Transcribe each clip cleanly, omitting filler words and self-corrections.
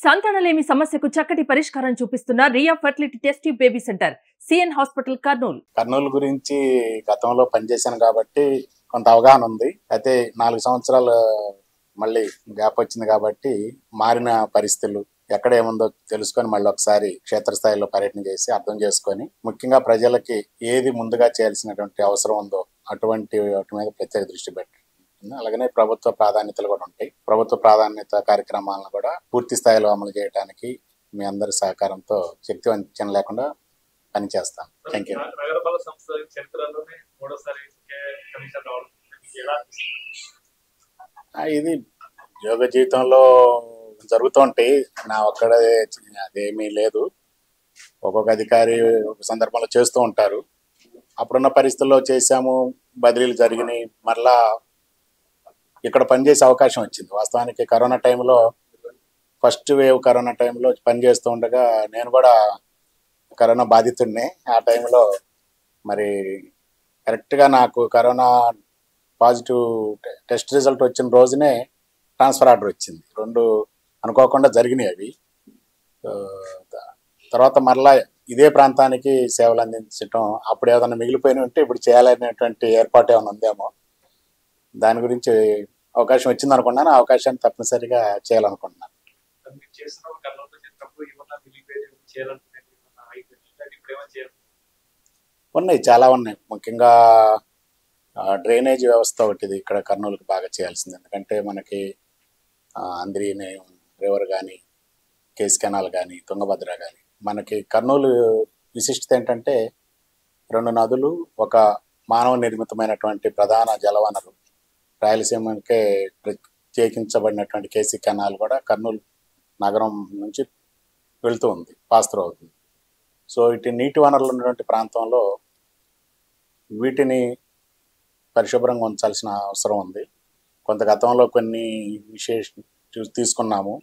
సంతానలేమి సమస్యకు చక్కటి పరిష్కారం చూపిస్తున్న Riya fertility test baby center CN hospital Kurnool గురించి గతంలో పనిచేశాను కాబట్టి కొంత అవగాహన ఉంది. అయితే 4 సంవత్సరాలు మళ్ళీ గ్యాప్ వచ్చింది కాబట్టి మారిన పరిస్థితులు ఎక్కడ ఏముందో తెలుసుకొని మళ్ళీ ఒకసారి క్షేత్రస్థాయిలో పర్యటన చేసి అర్థం చేసుకొని ముఖ్యంగా ప్రజలకి ఏది ముందుగా చేయాల్సినటువంటి అవసరం ఉందో అటువంటి వాటి మీద ప్రత్యేక దృష్టి పెట్టారు. అలాగనే ప్రభుత్వ ప్రాధాన్యతలు కూడా ఉంటాయి. ప్రభుత్వ ప్రాధాన్యత కార్యక్రమాలను కూడా పూర్తి స్థాయిలో అమలు చేయడానికి మీ అందరి సహకారంతో శక్తి వంచన లేకుండా పనిచేస్తాను. Thank you. ఇది ఉద్యోగ జీవితంలో జరుగుతూ ఉంటాయి. నా ఒక్కడే అదేమీ లేదు. ఒక్కొక్క అధికారి ఒక సందర్భంలో చేస్తూ ఉంటారు. అప్పుడున్న పరిస్థితుల్లో చేశాము, బదిలీలు జరిగినాయి. మరలా ఇక్కడ పనిచేసే అవకాశం వచ్చింది. వాస్తవానికి కరోనా టైంలో ఫస్ట్ వేవ్ కరోనా టైంలో పనిచేస్తూ ఉండగా నేను కూడా కరోనా బాధితుడినే. ఆ టైంలో మరి కరెక్ట్గా నాకు కరోనా పాజిటివ్ టెస్ట్ రిజల్ట్ వచ్చిన రోజునే ట్రాన్స్ఫర్ ఆర్డర్ వచ్చింది. 2 అనుకోకుండా జరిగినాయి అవి. తర్వాత మరలా ఇదే ప్రాంతానికి సేవలు అందించడం, అప్పుడు ఏదైనా మిగిలిపోయిన ఉంటే ఇప్పుడు చేయాలనేటువంటి ఏర్పాటు ఏమైనా ఉందేమో, దాని గురించి అవకాశం వచ్చింది అనుకున్నాను. ఆ అవకాశాన్ని తప్పనిసరిగా చేయాలనుకుంటున్నాను. ఉన్నాయి, చాలా ఉన్నాయి. ముఖ్యంగా డ్రైనేజ్ వ్యవస్థ ఒకటిది ఇక్కడ కర్నూలుకి బాగా చేయాల్సింది. ఎందుకంటే మనకి అంద్రీని రివర్ కానీ, కేస్ కెనాల్ కానీ, తుంగభద్ర కానీ, మనకి కర్నూలు విశిష్టత ఏంటంటే 2 నదులు, ఒక మానవ నిర్మితమైనటువంటి ప్రధాన జలవనరు. రాయలసీమకే ప్రత్యేకించబడినటువంటి కేసీ కెనాల్ కూడా కర్నూలు నగరం నుంచి వెళుతూ ఉంది, పాస్ త్రూ అవుతుంది. సో ఇటు నీటి వనరులు ఉన్నటువంటి ప్రాంతంలో వీటిని పరిశుభ్రంగా ఉంచాల్సిన అవసరం ఉంది. కొంత గతంలో కొన్ని తీసుకున్నాము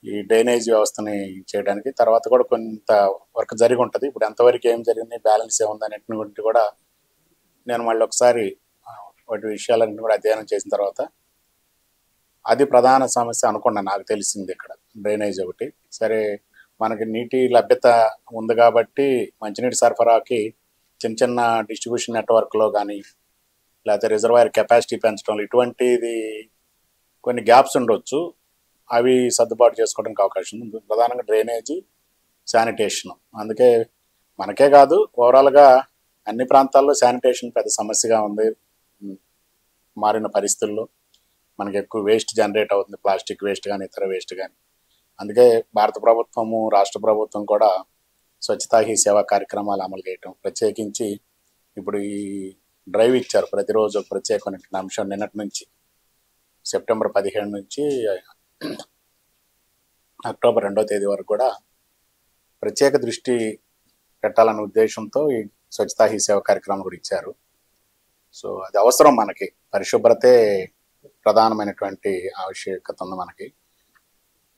ఈ డ్రైనేజ్ వ్యవస్థని చేయడానికి. తర్వాత కూడా కొంత వర్క్ జరిగి ఉంటుంది. ఇప్పుడు ఎంతవరకు ఏం జరిగింది, బ్యాలెన్స్ ఏముంది అనేటువంటి కూడా నేను మళ్ళీ ఒకసారి వాటి విషయాలన్నీ కూడా అధ్యయనం చేసిన తర్వాత అది ప్రధాన సమస్య అనుకున్నా. నాకు తెలిసింది ఇక్కడ డ్రైనేజ్ ఒకటి. సరే, మనకి నీటి లభ్యత ఉంది కాబట్టి మంచినీటి సరఫరాకి చిన్న చిన్న డిస్ట్రిబ్యూషన్ నెట్వర్క్లో కానీ, లేకపోతే రిజర్వాయర్ కెపాసిటీ పెంచడంలో ఇటువంటిది కొన్ని గ్యాప్స్ ఉండొచ్చు. అవి సర్దుబాటు చేసుకోవడానికి అవకాశం ఉంది. ప్రధానంగా డ్రైనేజీ, శానిటేషన్. అందుకే మనకే కాదు, ఓవరాల్గా అన్ని ప్రాంతాల్లో శానిటేషన్ పెద్ద సమస్యగా ఉంది. మారిన పరిస్థితుల్లో మనకి ఎక్కువ వేస్ట్ జనరేట్ అవుతుంది, ప్లాస్టిక్ వేస్ట్ కానీ, ఇతర వేస్ట్ కానీ. అందుకే భారత ప్రభుత్వము, రాష్ట్ర ప్రభుత్వం కూడా స్వచ్ఛతా హీ సేవా కార్యక్రమాలు అమలు చేయటం, ప్రత్యేకించి ఇప్పుడు ఈ డ్రైవ్ ఇచ్చారు. ప్రతిరోజు ఒక ప్రత్యేకమైన అంశం. నిన్నటి నుంచి సెప్టెంబర్ 15 నుంచి అక్టోబర్ 2వ తేదీ వరకు కూడా ప్రత్యేక దృష్టి పెట్టాలనే ఉద్దేశంతో ఈ స్వచ్ఛతా హీ సేవ కార్యక్రమం కూడా ఇచ్చారు. సో అది అవసరం మనకి. పరిశుభ్రతే ప్రధానమైనటువంటి ఆవశ్యకత ఉంది మనకి.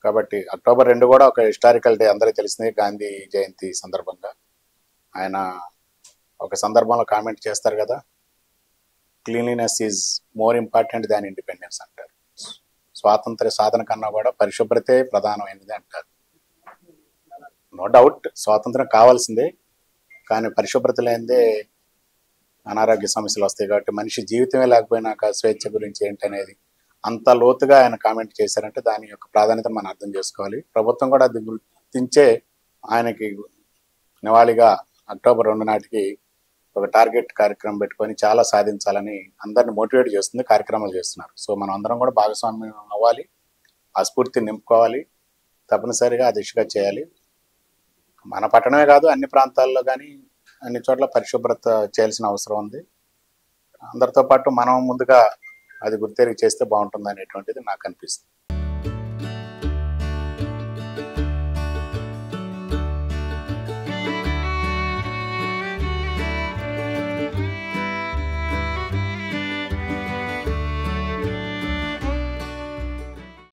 కాబట్టి అక్టోబర్ 2 కూడా ఒక హిస్టారికల్ డే, అందరికీ తెలిసింది. గాంధీ జయంతి సందర్భంగా ఆయన ఒక సందర్భంలో కామెంట్ చేస్తారు కదా, cleanliness is more important than independence అంటారు. స్వాతంత్ర సాధన కన్నా కూడా పరిశుభ్రతే ప్రధానమైనది అంటారు. నో డౌట్ స్వాతంత్రం కావాల్సిందే, కానీ పరిశుభ్రత లేనిదే అనారోగ్య సమస్యలు వస్తాయి. కాబట్టి మనిషి జీవితమే లేకపోయినాక స్వేచ్ఛ గురించి ఏంటనేది అంత లోతుగా ఆయన కామెంట్ చేశారంటే దాని యొక్క ప్రాధాన్యత మనం అర్థం చేసుకోవాలి. ప్రభుత్వం కూడా అది గుర్తించే ఆయనకి నివాళిగా అక్టోబర్ 2 నాటికి ఒక టార్గెట్ కార్యక్రమం పెట్టుకొని చాలా సాధించాలని అందరిని మోటివేట్ చేస్తుంది, కార్యక్రమాలు చేస్తున్నారు. సో మనం అందరం కూడా భాగస్వామ్యం అవ్వాలి, ఆ స్ఫూర్తిని నింపుకోవాలి, తప్పనిసరిగా ఆ దిశగా చేయాలి. మన పట్టణమే కాదు, అన్ని ప్రాంతాల్లో కానీ అన్ని చోట్ల పరిశుభ్రత చేయాల్సిన అవసరం ఉంది. అందరితో పాటు మనం ముందుగా అది గుర్తెరిగి చేస్తే బాగుంటుంది అనేటువంటిది నాకు అనిపిస్తుంది.